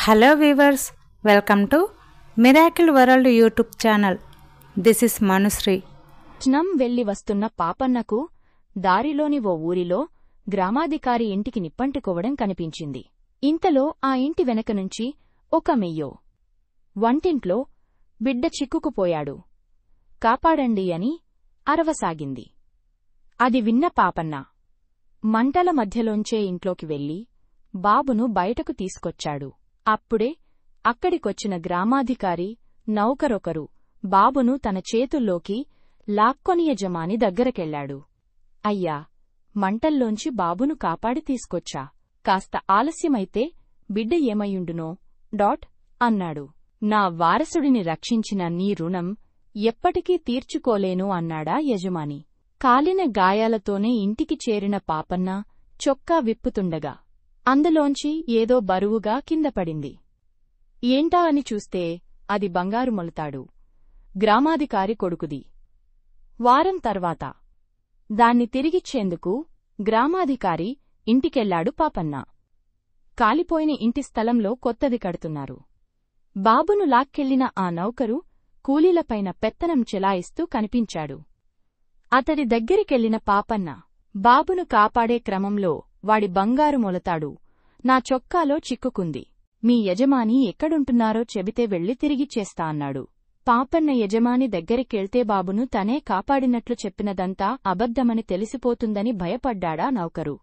Hello viewers, welcome to Miracle World YouTube channel. This is Manusri. పట్నం వెళ్లి వస్తున్న పాపన్నకు దారిలోని ఓ ఊరిలో గ్రామాధికారి ఇంటికి నిప్పంటుకోవడం కనిపించింది. ఇంతలో ఆ ఇంటి వెనక నుంచి ఒక మెయ్యో వంటింట్లో బిడ్డ చిక్కుకుపోయాడు, కాపాడండి అని అరవసాగింది. అది విన్న పాపన్న మంటల మధ్యలోంచే ఇంట్లోకి వెళ్లి బాబును బయటకు తీసుకొచ్చాడు. అప్పుడే అక్కడికొచ్చిన గ్రామాధికారి నౌకరొకరు బాబును తన చేతుల్లోకి లాక్కొని యజమాని దగ్గరకెళ్లాడు. అయ్యా, మంటల్లోంచి బాబును కాపాడి తీసుకొచ్చా. కాస్త ఆలస్యమైతే బిడ్డ ఏమయ్యుండునో అన్నాడు. నా వారసుడిని రక్షించిన నీ రుణం ఎప్పటికీ తీర్చుకోలేను అన్నాడా యజమాని. కాలిన గాయాలతోనే ఇంటికి చేరిన పాపన్న చొక్కా విప్పుతుండగా అందులోంచి ఏదో బరువుగా కిందపడింది. ఏంటా అని చూస్తే అది బంగారు మొలతాడు, గ్రామాధికారి కొడుకుది. వారం తర్వాత దాన్ని తిరిగిచ్చేందుకు గ్రామాధికారి ఇంటికెళ్లాడు పాపన్న. కాలిపోయిన ఇంటి స్థలంలో కొత్తది కడుతున్నారు. బాబును లాక్కెళ్లిన ఆ నౌకరు కూలీలపైన పెత్తనం చెలాయిస్తూ కనిపించాడు. అతడి దగ్గరికెళ్లిన పాపన్న బాబును కాపాడే క్రమంలో వాడి బంగారు మొలతాడు నా చొక్కాలో చిక్కుకుంది. మీ యజమాని ఎక్కడుంటున్నారో చెబితే వెళ్లి తిరిగిచ్చేస్తా అన్నాడు. పాపన్న యజమాని దగ్గరికెళ్తే బాబును తనే కాపాడినట్లు చెప్పినదంతా అబద్ధమని తెలిసిపోతుందని భయపడ్డాడా నౌకరు.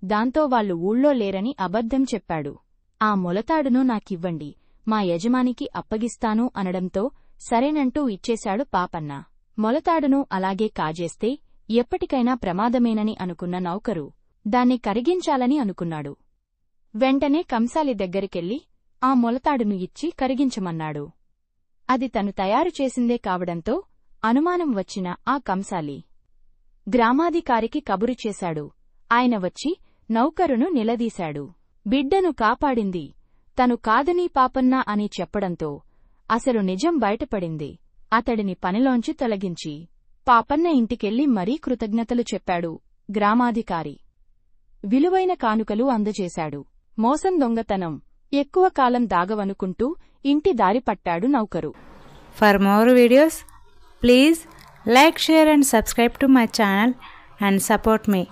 దాంతో వాళ్లు ఊళ్ళో లేరని అబద్ధం చెప్పాడు. ఆ మొలతాడును నాకివ్వండి, మా యజమానికి అప్పగిస్తాను అనడంతో సరేనంటూ ఇచ్చేశాడు పాపన్న. మొలతాడును అలాగే కాజేస్తే ఎప్పటికైనా ప్రమాదమేనని అనుకున్న నౌకరు దాన్ని కరిగించాలని అనుకున్నాడు. వెంటనే కంసాలి దగ్గరికెళ్లి ఆ మొలతాడును ఇచ్చి కరిగించమన్నాడు. అది తను తయారు చేసిందే కావడంతో అనుమానం వచ్చిన ఆ కంసాలి గ్రామాధికారికి కబురు చేశాడు. ఆయన వచ్చి నౌకరును నిలదీశాడు. బిడ్డను కాపాడింది తను కాదని పాపన్న అని చెప్పడంతో అసలు నిజం బయటపడింది. అతడిని పనిలోంచి తొలగించి పాపన్న ఇంటికెళ్లి మరీ కృతజ్ఞతలు చెప్పాడు గ్రామాధికారి. విలువైన కానుకలు అందజేశాడు. మోసం, దొంగతనం ఎక్కువ కాలం దాగవనుకుంటూ ఇంటి దారి పట్టాడు నౌకరు. For more videos, please like, share and subscribe to my channel and support me.